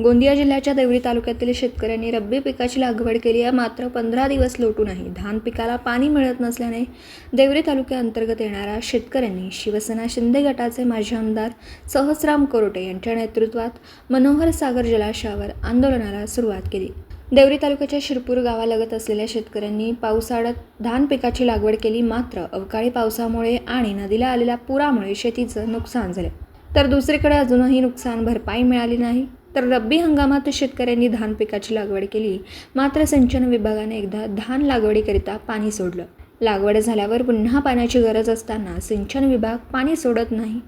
गोंदिया जिल्ह्याच्या देवरी तालुक्यातील शेतकऱ्यांनी रब्बी पिकाची लागवड केली आहे, मात्र 15 दिवस लोटूनही धान पिकाला पाणी मिळत नसल्याने देवरी तालुक्याअंतर्गत येणाऱ्या शेतकऱ्यांनी शिवसेना शिंदे गटाचे माजी आमदार सहस्राम कोरोटे यांच्या नेतृत्वात मनोहर सागर जलाशयावर आंदोलनाला सुरुवात केली। देवरी तालुक्याच्या शिरपूर गावालगत असलेल्या शेतकऱ्यांनी पावसाळ्यात धान पिकाची लागवड केली, मात्र अवकाळी पावसामुळे आणि नदीला आलेल्या पुरामुळे शेतीचं नुकसान झाले, तर दुसरीकडे अजूनही नुकसान भरपाई मिळाली नाही। तर रब्बी हंगामात शेतकऱ्यांनी धान पिकाची लागवड केली, मात्र सिंचन विभागाने एकदा धान लागवडीकरिता पाणी सोडलं। लागवड झाल्यावर पुन्हा पाण्याची गरज असताना सिंचन विभाग पाणी सोडत नाही,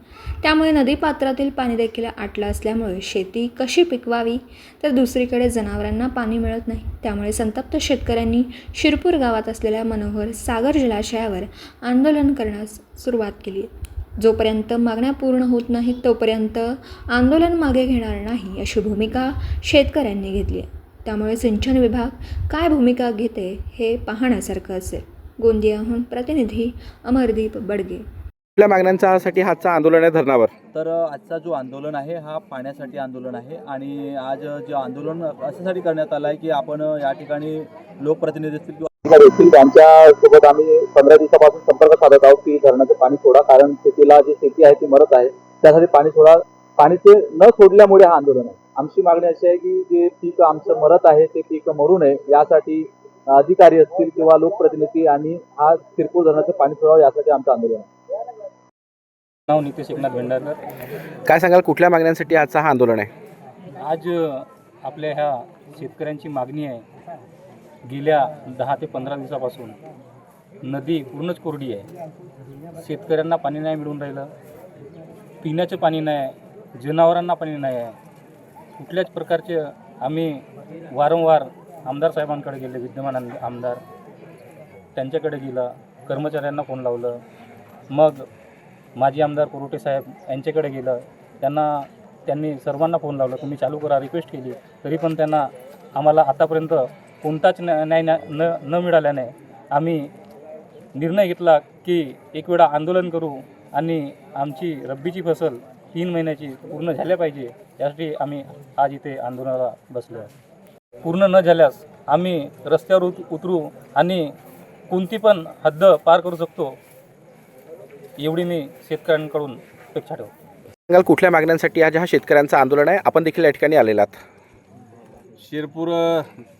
त्यामुळे नदीपात्रातील पाणी देखील आटलं असल्यामुळे शेती कशी पिकवावी, तर दुसरीकडे जनावरांना पाणी मिळत नाही। त्यामुळे संतप्त शेतकऱ्यांनी शिरपूर गावात असलेल्या मनोहर सागर जलाशयावर आंदोलन करण्यास सुरुवात केली। जोपर्यंत मागण्या पूर्ण होत नाहीत तोपर्यंत आंदोलन मागे घेणार नाही, अशी भूमिका शेतकऱ्यांनी घेतली आहे। त्यामुळे सिंचन विभाग काय भूमिका घेते हे पाहण्यासारखं असेल। गोंदियाहून प्रतिनिधी अमरदीप बडगे। आपल्या मागण्यांसाठी आजचं आंदोलन आहे धरणावर। तर आजचा जो आंदोलन आहे हा पाण्यासाठी आंदोलन आहे आणि आज जे आंदोलन अशासाठी करण्यात आलं आहे की आपण या ठिकाणी लोकप्रतिनिधी असतील किंवा त्यांच्यासोबत आम्ही 15 दिवसापासून संपर्क साधत आहोत की धरणाचं पाणी सोडा, कारण शेतीला जी शेती आहे ती मरत आहे, त्यासाठी पाणी सोडा। पाणी ते न सोडल्यामुळे हा आंदोलन आहे। आमची मागणी अशी आहे की जे पीक आमचं मरत आहे ते पीक मरू नये, यासाठी अधिकारी असतील किंवा लोकप्रतिनिधी आणि हा शिरपूर धरणाचं पाणी सोडावं, यासाठी आमचं आंदोलन आहे। नाव नितेश एकनाथ भेंडारकर। काय सांगाल, कुठल्या मागण्यांसाठी आजचं हा आंदोलन आहे? आज आपल्या ह्या शेतकऱ्यांची मागणी आहे, गेल्या 10 ते 15 दिवसापासून नदी पूर्णच कोरडी आहे। शेतकऱ्यांना पाणी नाही मिळून राहिलं, पिण्याचं पाणी नाही, जनावरांना पाणी नाही आहे। कुठल्याच प्रकारचे आम्ही वारंवार आमदार साहेबांकडे गेले, विद्यमान आमदार त्यांच्याकडे गेला, कर्मचाऱ्यांना फोन लावलं, मग माजी आमदार कोरोटे साहेब यांच्याकडे गेलं, त्यांनी सर्वांना फोन लावलं, तुम्ही चालू करा, रिक्वेस्ट केली, तरी पण त्यांना आम्हाला आतापर्यंत कोणताच न्याय न मिळाल्याने आम्ही निर्णय घेतला की एक वेळा आंदोलन करू आणि आमची रब्बीची फसल 3 महिन्याची पूर्ण झाल्या पाहिजे, यासाठी आम्ही आज इथे आंदोलनाला बसलो आहे। पूर्ण न झाल्यास आम्ही रस्त्यावर उतरू आणि कोणती पण हद्द पार करू शकतो, एवढी मी शेतकऱ्यांकडून अपेक्षा ठेवतो। सांगाल, कुठल्या मागण्यांसाठी आज हा शेतकऱ्यांचं आंदोलन आहे? आपण देखील या ठिकाणी आलेलात। शिरपूर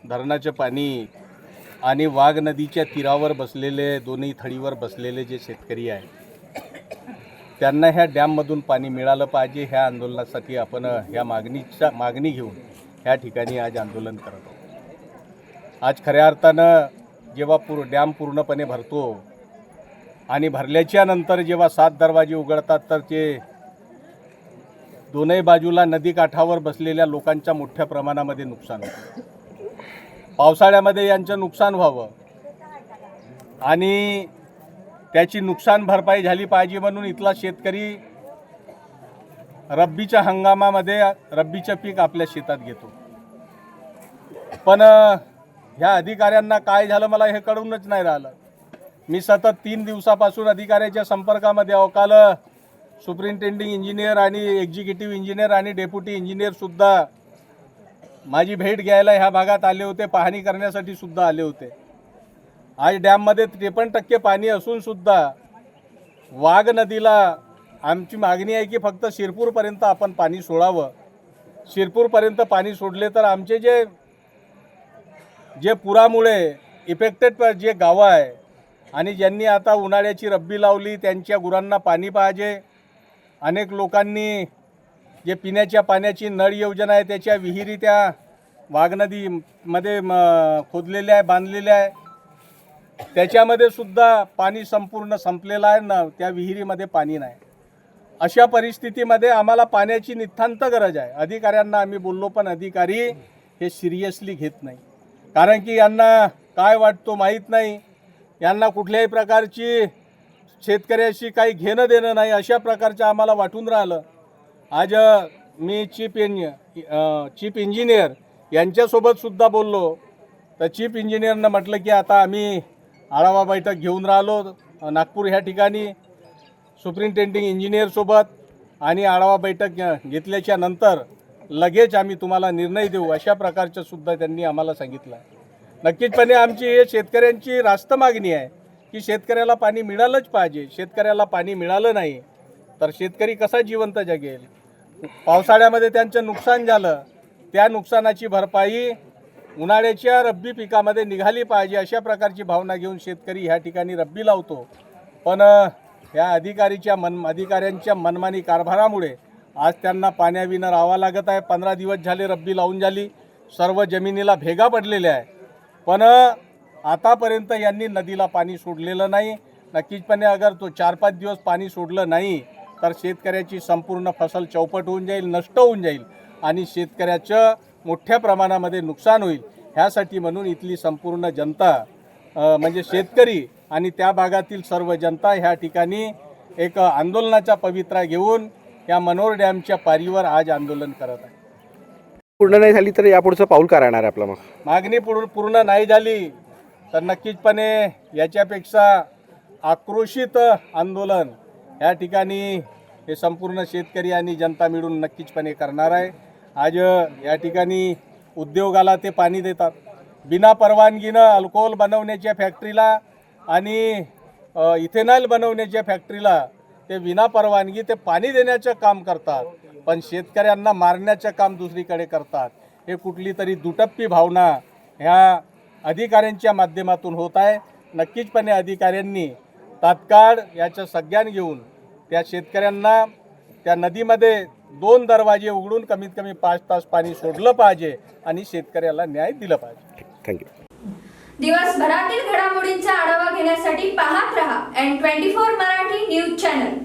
धरणाचे पाणी आणि वाघ नदीच्या तीरावर बसलेले, दोन्ही थडीवर बसलेले जे शेतकरी आहेत, त्यांना ह्या डॅममधून पाणी मिळालं पाहिजे, ह्या आंदोलनासाठी आपण ह्या मागणी घेऊन ह्या ठिकाणी आज आंदोलन करत आहोत। आज खऱ्या अर्थानं जेव्हा डॅम पूर्णपणे भरतो आणि भरल्याच्या नंतर जेव्हा 7 दरवाजे उघडतात, तर ते दोनही बाजूला नदीकाठावर बसलेल्या लोकांच्या मोठ्या प्रमाणामध्ये नुकसान होतं। पावसाळ्यामध्ये यांचं नुकसान व्हावं आणि त्याची नुकसान भरपाई झाली पाहिजे म्हणून इथला शेतकरी रब्बीच्या हंगामामध्ये रब्बीचं पीक आपल्या शेतात घेतो। पण ह्या अधिकाऱ्यांना काय झालं मला हे कळूनच नाही राहिलं। मी सतत 3 दिवसापासून अधिकाऱ्याच्या संपर्कामध्ये आहो। काल सुपरिंटेंडिंग इंजिनियर आणि एक्झिक्युटिव्ह इंजिनियर आणि डेप्युटी इंजिनियरसुद्धा माझी भेट घ्यायला ह्या भागात आले होते, पाहणी करण्यासाठी सुद्धा आले होते। आज डॅममध्ये 53% पाणी असूनसुद्धा वाघ नदीला आमची मागणी आहे की फक्त शिरपूरपर्यंत आपण पाणी सोडावं। शिरपूरपर्यंत पाणी सोडले तर आमचे जे पुरामुळे इफेक्टेड जे गावं आहे आणि ज्यांनी आता उन्हाळ्याची रब्बी लावली, त्यांच्या गुरांना पाणी पाहिजे। अनेक लोकांनी जे पिण्याच्या पाण्याची नळ योजना आहे त्याच्या विहिरी त्या वाघ नदीमध्ये खोदलेल्या आहे, बांधलेल्या आहे, त्याच्यामध्ये सुद्धा पाणी संपूर्ण संपलेलं आहे ना, त्या विहिरीमध्ये पाणी नाही। अशा परिस्थितीमध्ये आम्हाला पाण्याची नितांत गरज आहे। अधिकाऱ्यांना आम्ही बोललो, पण अधिकारी हे सिरियसली घेत नाही, कारण की यांना काय वाटतो माहीत नाही, यांना कुठल्याही प्रकारची शेतकऱ्याशी काही घेणं देणं नाही, अशा प्रकारचं आम्हाला वाटून राहिलं। आज मी चीफ इंजिनियर यांच्यासोबत सुद्धा बोललो, तर चीफ इंजिनियरनं म्हटलं की आता आम्ही आढावा बैठक घेऊन राहिलो नागपूर ह्या ठिकाणी सुपरिंटेंडिंग इंजिनियरसोबत, आणि आढावा बैठक घेतल्याच्या नंतर लगेच आम्ही तुम्हाला निर्णय देऊ, अशा प्रकारचं सुद्धा त्यांनी आम्हाला सांगितलं आहे. नक्कीचपणे आमची हे शेतकऱ्यांची रास्त मागणी आहे की शेतकऱ्याला पाणी मिळालंच पाहिजे. शेतकऱ्याला पाणी मिळालं नाही तर शेतकरी कसा जिवंत जगेल. पावसाळ्यामध्ये त्यांचं नुकसान झालं, त्या नुकसानाची भरपाई उन्हाळ्याच्या रब्बी पिकामध्ये निघाली पाहिजे, अशा प्रकारची भावना घेऊन शेतकरी ह्या ठिकाणी रब्बी लावतो. पण ह्या अधिकाऱ्यांच्या मनमानी कारभारामुळे आज त्यांना पाण्याविना राहावं लागत आहे. 15 दिवस झाले रब्बी लावून झाली, सर्व जमिनीला भेगा पडलेल्या आहे, पण आतापर्यंत यांनी नदीला पाणी सोडलेलं नाही. नक्कीचपणे अगर तो 4-5 दिवस पाणी सोडलं नाही तर शेतकऱ्याची संपूर्ण फसल चौपट होऊन जाईल, नष्ट होऊन जाईल आणि शेतकऱ्याचं मोठ्या प्रमाणामध्ये नुकसान होईल. ह्यासाठी म्हणून इथली संपूर्ण जनता म्हणजे शेतकरी आणि त्या भागातील सर्व जनता ह्या ठिकाणी एक आंदोलनाचा पवित्रा घेऊन या मनोर डॅमच्या पारीवर आज आंदोलन करत आहे. पूर्ण नाही झाली तर यापुढचं पाऊल काय राहणार आहे आपलं? मग मागणी पूर्ण नाही झाली तर नक्कीचपणे याच्यापेक्षा आक्रोशित आंदोलन या ठिकाणी हे संपूर्ण शेतकरी आणि जनता मिळून नक्कीचपणे करणार आहे. आज या ठिकाणी उद्योगाला ते पाणी देतात बिना परवानगीनं. अल्कोहोल बनवण्याच्या फॅक्टरीला आणि इथेनॉल बनवण्याच्या फॅक्टरीला ते विना परवानगी ते पाणी देण्याचं काम करतात, पण शेतकऱ्यांना मारण्याचं काम दुसरीकडे करतात. हे कुठली तरी दुटप्पी भावना ह्या अधिकाऱ्यांच्या माध्यमातून होत आहे. नक्कीचपणे अधिकाऱ्यांनी तात्काळ याचं संज्ञान घेऊन त्या शेतकऱ्यांना त्या नदीमध्ये 2 दरवाजे उघडून कमीत कमी 5 तास पाणी सोडलं पाहिजे आणि शेतकऱ्याला न्याय दिला पाहिजे. थँक्यू. दिवसभरातील घडामोडींचा आढावा घेण्यासाठी पाहत रहा N24 मराठी न्यूज चॅनल.